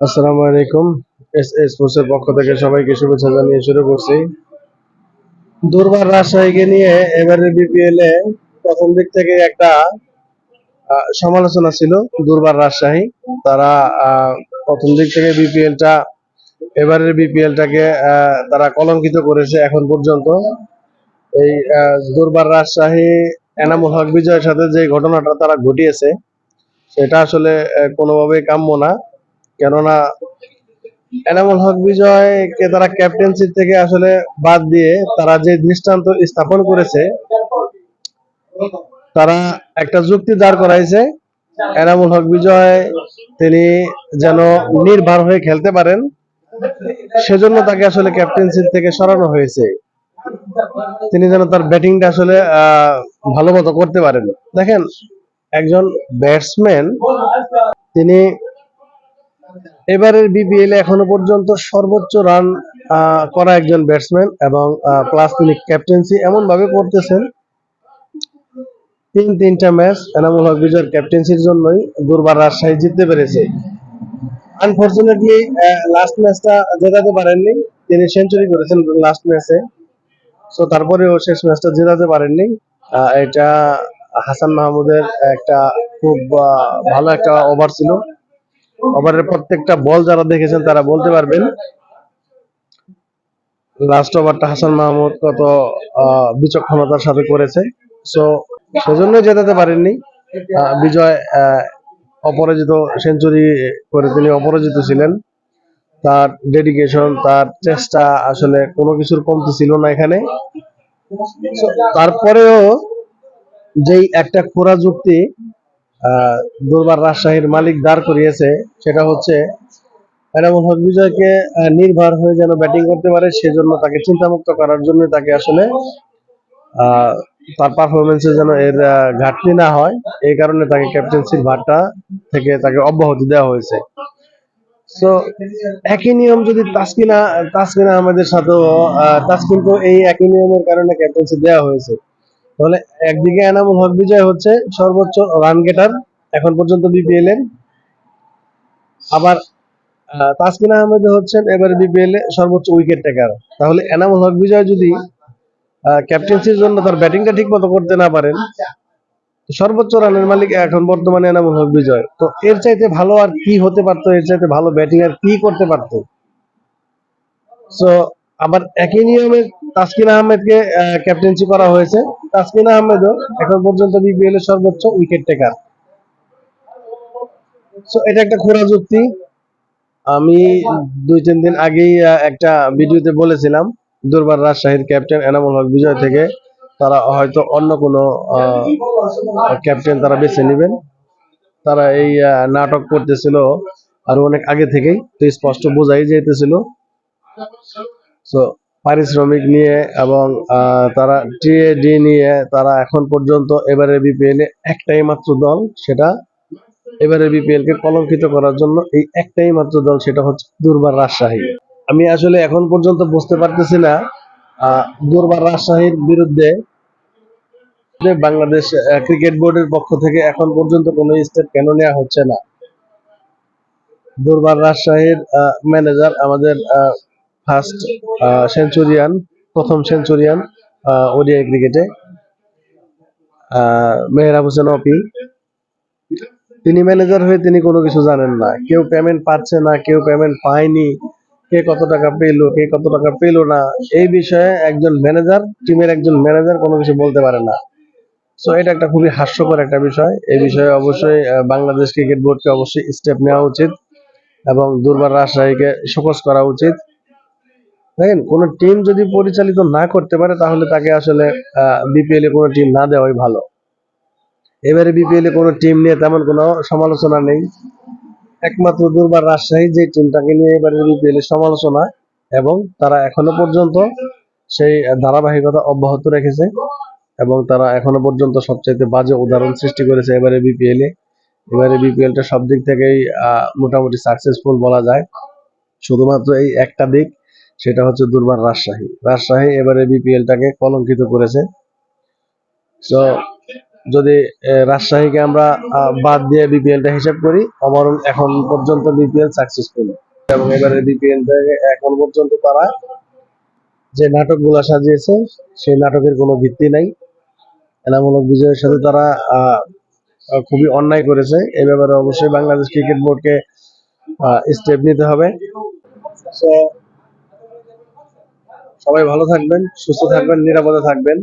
আসসালামু আলাইকুম। স্পোর্টসের পক্ষ থেকে সবাইকে শুভেচ্ছা জানিয়ে শুরু করছি। দুর্বার রাজশাহীকে নিয়ে এবারে বিপিএল এ প্রথম দিক থেকে একটা সমালোচনা ছিল। দুর্বার রাজশাহী তারা প্রথম দিক থেকে এবারের বিপিএলটাকে তারা কলঙ্কিত করেছে এখন পর্যন্ত। এই দুর্বার রাজশাহী এনামুল হক বিজয়ের সাথে যে ঘটনাটা তারা ঘটিয়েছে সেটা আসলে কোনোভাবেই কাম্য না। কেননা এনামুল হক বিজয়কে তারা ক্যাপ্টেন্সি থেকে আসলে বাদ দিয়ে তারা যে দৃষ্টান্ত স্থাপন করেছে, তারা একটা যুক্তি দাঁড় করাইছে এনামুল হক বিজয় তিনি যেন নির্ভর হয়ে খেলতে পারেন, সেজন্য তাকে আসলে ক্যাপ্টেন্সি থেকে সরানো হয়েছে। তিনি যেন তার ব্যাটিংটা আসলে ভালো মতো করতে পারেন। দেখেন, একজন ব্যাটসম্যান তিনি এবারের বিপিএল এখনো পর্যন্ত সর্বোচ্চ রান করা একজন ব্যাটসম্যান এবং প্লাস তিনি ক্যাপ্টেন্সি এমন ভাবে করতেছেন, তিনটা ম্যাচ এনামুল হক বিজয়ের ক্যাপ্টেন্সির জন্যই দুর্বার রাজশাহী জিততে পেরেছে। আনফরচুনেটলি লাস্ট ম্যাচটা জেতাতে পারেননি, তিনি সেঞ্চুরি করেছেন লাস্ট ম্যাচে। সো তারপরেও শেষ ম্যাচটা জেতাতে পারেননি। এটা হাসান মাহমুদের একটা খুব ভালো একটা ওভার ছিল। ওভারের প্রত্যেকটা বল যারা দেখেছেন তারা বলতে পারবেন লাস্ট ওভারটা হাসান মাহমুদ কত বিচক্ষণতার সাথে করেছে। সো সেজন্য জেতাতে পারেননি। বিজয় অপরাজিত সেঞ্চুরি করে তিনি অপরাজিত ছিলেন। তার ডেডিকেশন, তার চেষ্টা আসলে কোনো কিছুর কমতি ছিল না এখানে। তারপরেও যেই একটা খোঁড়া যুক্তি দুর্বার রাজশাহীর মালিক দাঁড় করিয়েছে, সেটা হচ্ছে এনামুল হক বিজয়কে নির্ভর হয়ে যেন ব্যাটিং করতে পারে, সেজন্য তাকে চিন্তামুক্ত করার জন্য তাকে আসলে তার পারফরমেন্সে যেন এর ঘাটতি না হয়, এই কারণে তাকে ক্যাপ্টেন্সির ভারটা থেকে তাকে অব্যাহতি দেওয়া হয়েছে। তো একই নিয়ম যদি তাসকিন আহমেদের সাথেও তাসকিনকেও এই একই নিয়মের কারণে ক্যাপ্টেন্সি দেওয়া হয়েছে, তাহলে একদিকে এনামুল হক বিজয় হচ্ছে সর্বোচ্চ রান গেটার এখন পর্যন্ত বিপিএল এর, আবার তাসকিন আহমেদ হচ্ছেন এবারে বিপিএল এ সর্বোচ্চ উইকেট টেকার। তাহলে এনামুল হক বিজয় যদি ক্যাপ্টেন্সির জন্য তার ব্যাটিংটা ঠিক মতো করতে না পারেন, সর্বোচ্চ রানের মালিক এখন বর্তমানে এনামুল হক বিজয়। তো এর চাইতে ভালো আর কি হতে পারতো, এর চাইতে ভালো ব্যাটিং আর কি করতে পারতো? সো আবার একই নিয়মে তাসকিন আহমেদকে ক্যাপ্টেন্সি করা হয়েছে। তাসকিন আহমেদও এখন পর্যন্ত বিপিএল এর সর্বোচ্চ উইকেট টেকার। সো এটা একটা খোঁড়া যুক্তি। আমি 2-3 দিন আগেই একটা ভিডিওতে বলেছিলাম দুর্বার রাজশাহীর ক্যাপ্টেন এনামুল হক বিজয় থেকে তারা হয়তো অন্য কোনো ক্যাপ্টেন তারা বেছে নেবেন। তারা এই নাটক করতেছিল আরো অনেক আগে থেকেই, তো স্পষ্ট বোঝাই যাইতেছিল। সো পারিশ্রমিক নিয়ে এবং তারা টিএডি নিয়ে তারা এখন পর্যন্ত এবারে বিপিএল এ একটাই মাত্র দল, সেটা এবারে বিপিএল কে কলঙ্কিত করার জন্য এই একটাই মাত্র দল, সেটা হচ্ছে দুর্বার রাজশাহী। আমি আসলে এখন পর্যন্ত বুঝতে পারতেছি না দুর্বার রাজশাহীর বিরুদ্ধে বাংলাদেশ ক্রিকেট বোর্ডের পক্ষ থেকে এখন পর্যন্ত কোনো স্টেপ কেন নেওয়া হচ্ছে না। দুর্বার রাজশাহীর ম্যানেজার আমাদের ফার্স্ট সেঞ্চুরিয়ান, প্রথম সেঞ্চুরিয়ান ওডিআই ক্রিকেটে, মেহরাব হোসেন অপি, তিনি ম্যানেজার হয়ে তিনি কোনো কিছু জানেন না। কেউ পেমেন্ট পাচ্ছে না, কেউ পেমেন্ট পায়নি, কে কত টাকা পেলো, কে কত টাকা পেলো না, এই বিষয়ে একজন ম্যানেজার, টিমের একজন ম্যানেজার কোনো কিছু বলতে পারে না। সো এটা একটা খুবই হাস্যকর একটা বিষয়। এই বিষয়ে অবশ্যই বাংলাদেশ ক্রিকেট বোর্ডকে অবশ্যই স্টেপ নেওয়া উচিত এবং দুর্বার রাজশাহীকে শোকজ করা উচিত। দেখেন, কোন টিম যদি পরিচালিত না করতে পারে তাহলে তাকে আসলে বিপিএল এ কোনো টিম না দেওয়াই ভালো। এবারে বিপিএল এ কোনো টিম নিয়ে তেমন কোনো সমালোচনা নেই, একমাত্র দুর্বার রাজশাহী যে টিমটাকে নিয়ে এবারে বিপিএল এর সমালোচনা, এবং তারা এখনো পর্যন্ত সেই ধারাবাহিকতা অব্যাহত রেখেছে এবং তারা এখনো পর্যন্ত সবচাইতে বাজে উদাহরণ সৃষ্টি করেছে এবারে বিপিএল এ। এবারে বিপিএলটা সব দিক থেকেই মোটামুটি সাকসেসফুল বলা যায়, শুধুমাত্র এই একটা দিক, সেটা হচ্ছে দুর্বার রাজশাহী এবারে বিপিএলটাকে কলঙ্কিত করেছে। তো যদি রাজশাহীকে আমরা বাদ দিয়ে বিপিএলটা হিসাব করি, ওভারঅল এখন পর্যন্ত বিপিএল সাকসেসফুল। এবং এবারে বিপিএল এখন পর্যন্ত তারা যে নাটকগুলো সাজিয়েছে সেই নাটকের কোনো ভিত্তি নাই। এনামূলক বিজয়ের সাথে তারা খুবই অন্যায় করেছে। এই ব্যাপারে অবশ্যই বাংলাদেশ ক্রিকেট বোর্ডকে স্টেপ নিতে হবে। So, সবাই ভালো থাকবেন, সুস্থ থাকবেন, নিরাপদে থাকবেন।